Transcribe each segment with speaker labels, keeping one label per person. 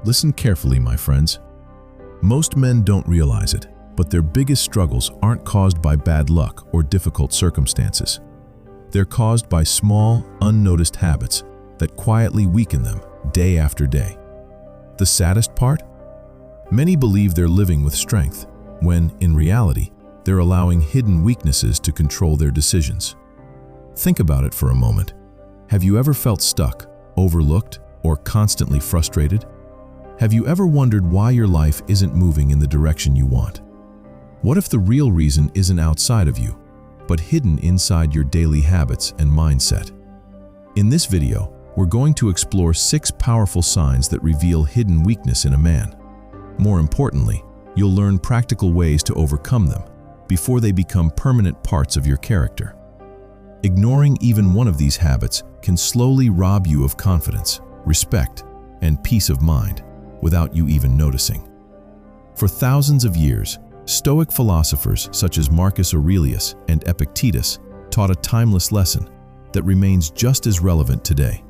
Speaker 1: Listen carefully, my friends. Most men don't realize it, but their biggest struggles aren't caused by bad luck or difficult circumstances. They're caused by small, unnoticed habits that quietly weaken them day after day. The saddest part? Many believe they're living with strength, when, in reality, they're allowing hidden weaknesses to control their decisions. Think about it for a moment. Have you ever felt stuck, overlooked, or constantly frustrated? Have you ever wondered why your life isn't moving in the direction you want? What if the real reason isn't outside of you, but hidden inside your daily habits and mindset? In this video, we're going to explore 6 powerful signs that reveal hidden weakness in a man. More importantly, you'll learn practical ways to overcome them before they become permanent parts of your character. Ignoring even one of these habits can slowly rob you of confidence, respect, and peace of mind without you even noticing. For thousands of years, Stoic philosophers such as Marcus Aurelius and Epictetus taught a timeless lesson that remains just as relevant today.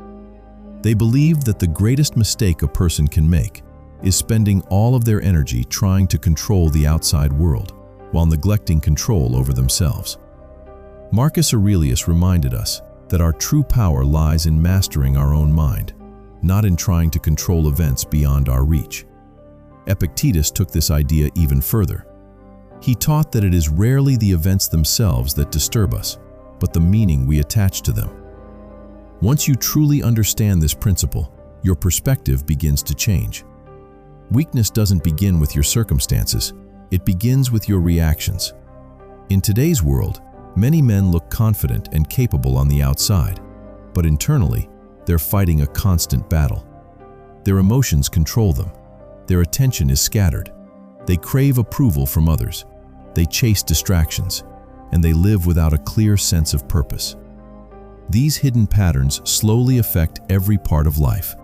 Speaker 1: They believed that the greatest mistake a person can make is spending all of their energy trying to control the outside world while neglecting control over themselves. Marcus Aurelius reminded us that our true power lies in mastering our own mind, not in trying to control events beyond our reach. Epictetus took this idea even further. He taught that it is rarely the events themselves that disturb us, but the meaning we attach to them. Once you truly understand this principle, your perspective begins to change. Weakness doesn't begin with your circumstances, it begins with your reactions. In today's world, many men look confident and capable on the outside, but internally, they're fighting a constant battle. Their emotions control them. Their attention is scattered. They crave approval from others. They chase distractions, and they live without a clear sense of purpose. These hidden patterns slowly affect every part of life.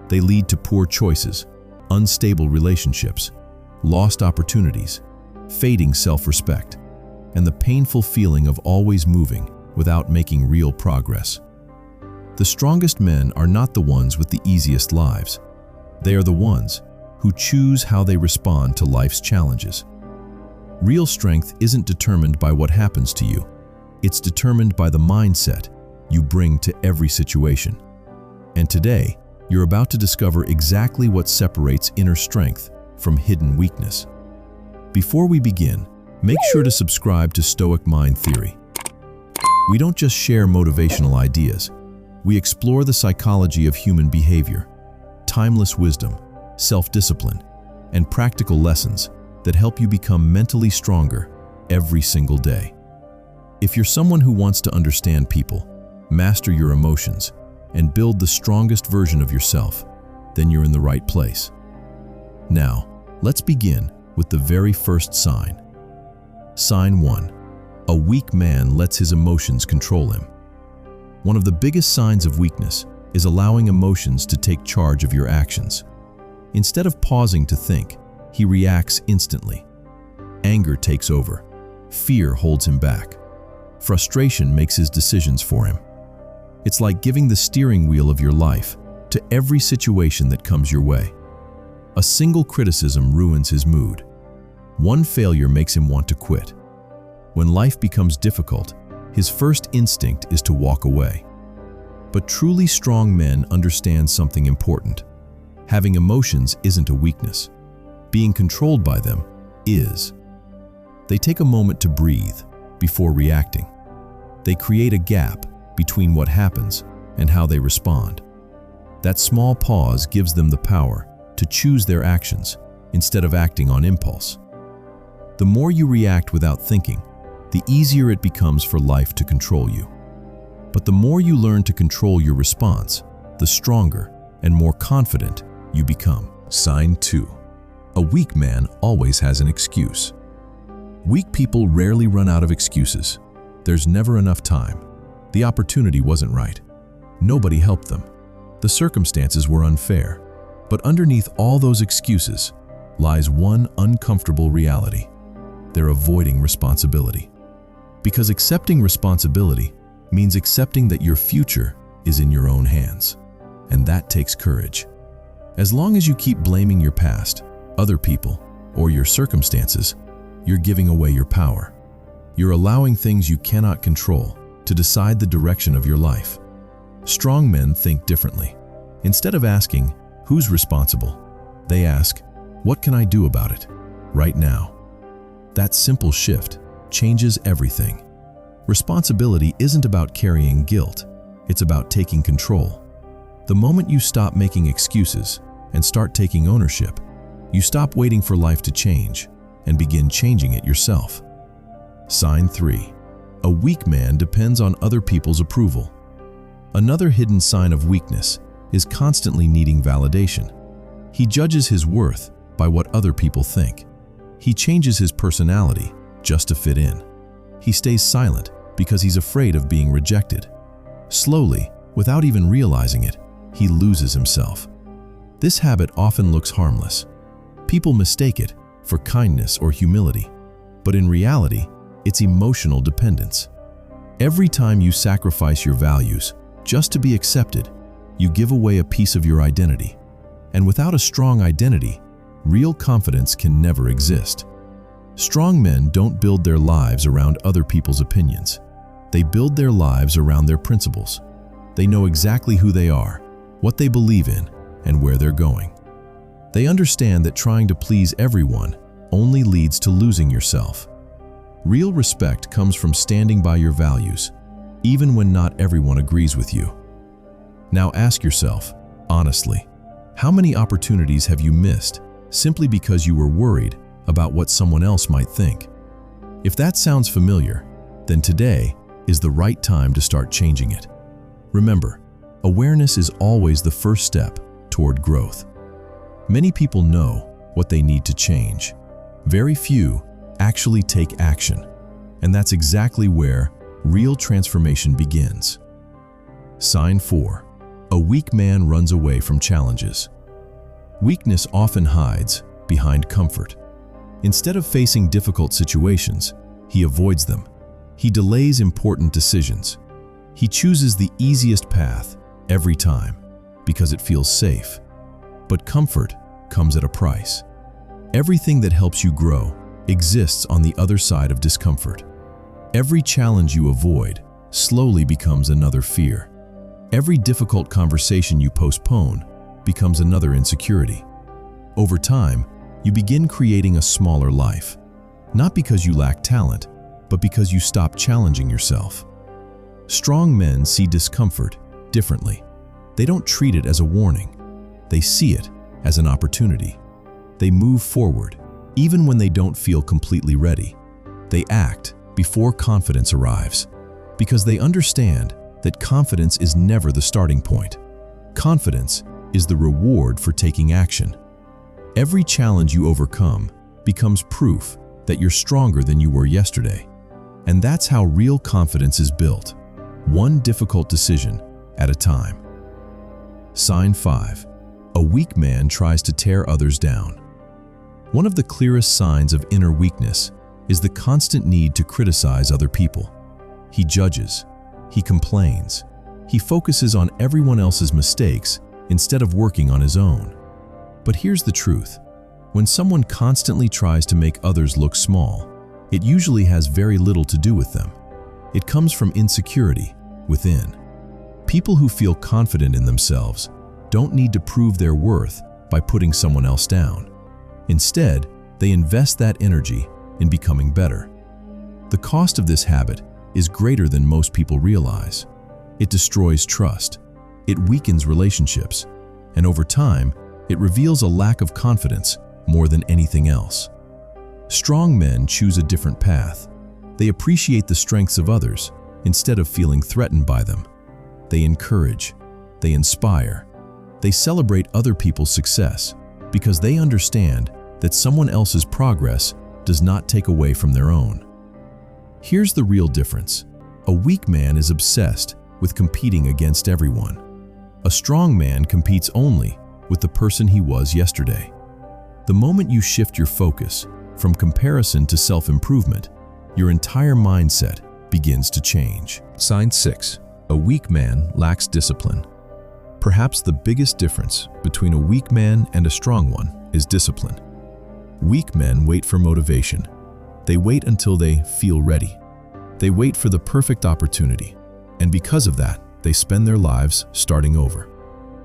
Speaker 1: They lead to poor choices, unstable relationships, lost opportunities, fading self-respect, and the painful feeling of always moving without making real progress. The strongest men are not the ones with the easiest lives. They are the ones who choose how they respond to life's challenges. Real strength isn't determined by what happens to you. It's determined by the mindset you bring to every situation. And today, you're about to discover exactly what separates inner strength from hidden weakness. Before we begin, make sure to subscribe to Stoic Mind Theory. We don't just share motivational ideas. We explore the psychology of human behavior, timeless wisdom, self-discipline, and practical lessons that help you become mentally stronger every single day. If you're someone who wants to understand people, master your emotions, and build the strongest version of yourself, then you're in the right place. Now, let's begin with the very first sign. Sign 1. A weak man lets his emotions control him. One of the biggest signs of weakness is allowing emotions to take charge of your actions. Instead of pausing to think, he reacts instantly. Anger takes over. Fear holds him back. Frustration makes his decisions for him. It's like giving the steering wheel of your life to every situation that comes your way. A single criticism ruins his mood. One failure makes him want to quit. When life becomes difficult, his first instinct is to walk away. But truly strong men understand something important. Having emotions isn't a weakness. Being controlled by them is. They take a moment to breathe before reacting. They create a gap between what happens and how they respond. That small pause gives them the power to choose their actions instead of acting on impulse. The more you react without thinking, the easier it becomes for life to control you. But the more you learn to control your response, the stronger and more confident you become. Sign 2. A weak man always has an excuse. Weak people rarely run out of excuses. There's never enough time. The opportunity wasn't right. Nobody helped them. The circumstances were unfair. But underneath all those excuses lies one uncomfortable reality. They're avoiding responsibility. Because accepting responsibility means accepting that your future is in your own hands. And that takes courage. As long as you keep blaming your past, other people, or your circumstances, you're giving away your power. You're allowing things you cannot control to decide the direction of your life. Strong men think differently. Instead of asking, "Who's responsible?" they ask, "What can I do about it right now?" That simple shift changes everything. Responsibility isn't about carrying guilt, it's about taking control. The moment you stop making excuses and start taking ownership, you stop waiting for life to change and begin changing it yourself. Sign 3. A weak man depends on other people's approval. Another hidden sign of weakness is constantly needing validation. He judges his worth by what other people think. He changes his personality just to fit in. He stays silent because he's afraid of being rejected. Slowly, without even realizing it, he loses himself. This habit often looks harmless. People mistake it for kindness or humility, but in reality, it's emotional dependence. Every time you sacrifice your values just to be accepted, you give away a piece of your identity. And without a strong identity, real confidence can never exist. Strong men don't build their lives around other people's opinions. They build their lives around their principles. They know exactly who they are, what they believe in, and where they're going. They understand that trying to please everyone only leads to losing yourself. Real respect comes from standing by your values, even when not everyone agrees with you. Now ask yourself, honestly, how many opportunities have you missed simply because you were worried about what someone else might think? If that sounds familiar, then today is the right time to start changing it. Remember, awareness is always the first step toward growth. Many people know what they need to change. Very few actually take action, and that's exactly where real transformation begins. Sign 4. A weak man runs away from challenges. Weakness often hides behind comfort. Instead of facing difficult situations, he avoids them. He delays important decisions. He chooses the easiest path every time because it feels safe. But comfort comes at a price. Everything that helps you grow exists on the other side of discomfort. Every challenge you avoid slowly becomes another fear. Every difficult conversation you postpone becomes another insecurity. Over time, you begin creating a smaller life, not because you lack talent, but because you stop challenging yourself. Strong men see discomfort differently. They don't treat it as a warning. They see it as an opportunity. They move forward, even when they don't feel completely ready. They act before confidence arrives, because they understand that confidence is never the starting point. Confidence is the reward for taking action. Every challenge you overcome becomes proof that you're stronger than you were yesterday. And that's how real confidence is built, one difficult decision at a time. Sign 5. A weak man tries to tear others down. One of the clearest signs of inner weakness is the constant need to criticize other people. He judges, he complains, he focuses on everyone else's mistakes instead of working on his own. But here's the truth. When someone constantly tries to make others look small, it usually has very little to do with them. It comes from insecurity within. People who feel confident in themselves don't need to prove their worth by putting someone else down. Instead, they invest that energy in becoming better. The cost of this habit is greater than most people realize. It destroys trust, it weakens relationships, and over time, it reveals a lack of confidence more than anything else. Strong men choose a different path. They appreciate the strengths of others instead of feeling threatened by them. They encourage, they inspire, they celebrate other people's success because they understand that someone else's progress does not take away from their own. Here's the real difference. A weak man is obsessed with competing against everyone. A strong man competes only with the person he was yesterday. The moment you shift your focus from comparison to self-improvement, your entire mindset begins to change. Sign 6. A weak man lacks discipline. Perhaps the biggest difference between a weak man and a strong one is discipline. Weak men wait for motivation. They wait until they feel ready. They wait for the perfect opportunity, and because of that, they spend their lives starting over.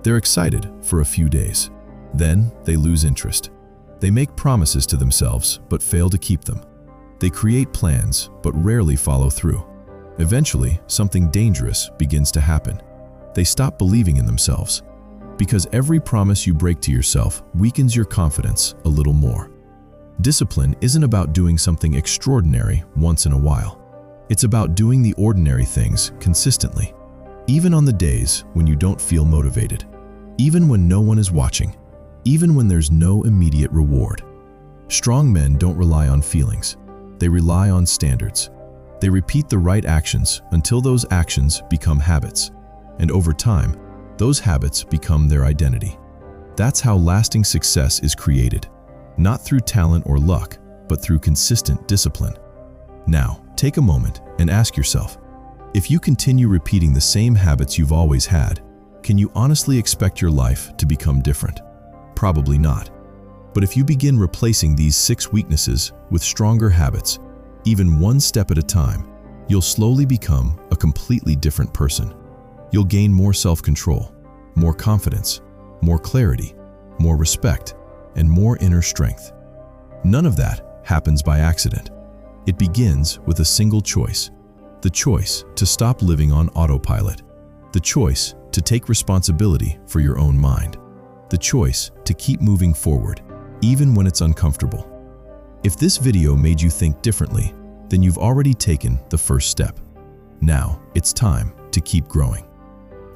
Speaker 1: They're excited for a few days. Then they lose interest. They make promises to themselves but fail to keep them. They create plans but rarely follow through. Eventually, something dangerous begins to happen. They stop believing in themselves. Because every promise you break to yourself weakens your confidence a little more. Discipline isn't about doing something extraordinary once in a while. It's about doing the ordinary things consistently, even on the days when you don't feel motivated, even when no one is watching, even when there's no immediate reward. Strong men don't rely on feelings. They rely on standards. They repeat the right actions until those actions become habits. And over time, those habits become their identity. That's how lasting success is created, not through talent or luck, but through consistent discipline. Now, take a moment and ask yourself, if you continue repeating the same habits you've always had, can you honestly expect your life to become different? Probably not. But if you begin replacing these 6 weaknesses with stronger habits, even one step at a time, you'll slowly become a completely different person. You'll gain more self-control, more confidence, more clarity, more respect, and more inner strength. None of that happens by accident. It begins with a single choice: the choice to stop living on autopilot, the choice to take responsibility for your own mind, the choice to keep moving forward, even when it's uncomfortable. If this video made you think differently, then you've already taken the first step. Now, it's time to keep growing.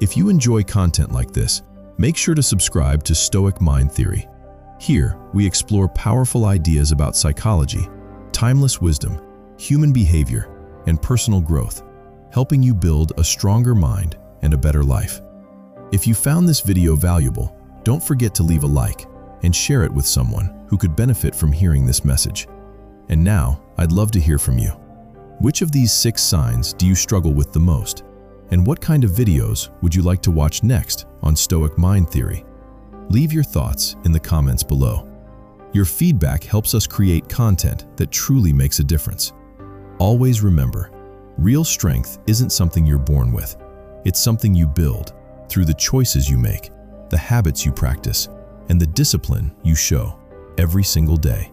Speaker 1: If you enjoy content like this, make sure to subscribe to Stoic Mind Theory. Here, we explore powerful ideas about psychology, timeless wisdom, human behavior, and personal growth, helping you build a stronger mind and a better life. If you found this video valuable, don't forget to leave a like and share it with someone who could benefit from hearing this message. And now, I'd love to hear from you. Which of these 6 signs do you struggle with the most? And what kind of videos would you like to watch next on Stoic Mind Theory? Leave your thoughts in the comments below. Your feedback helps us create content that truly makes a difference. Always remember, real strength isn't something you're born with. It's something you build through the choices you make, the habits you practice, and the discipline you show every single day.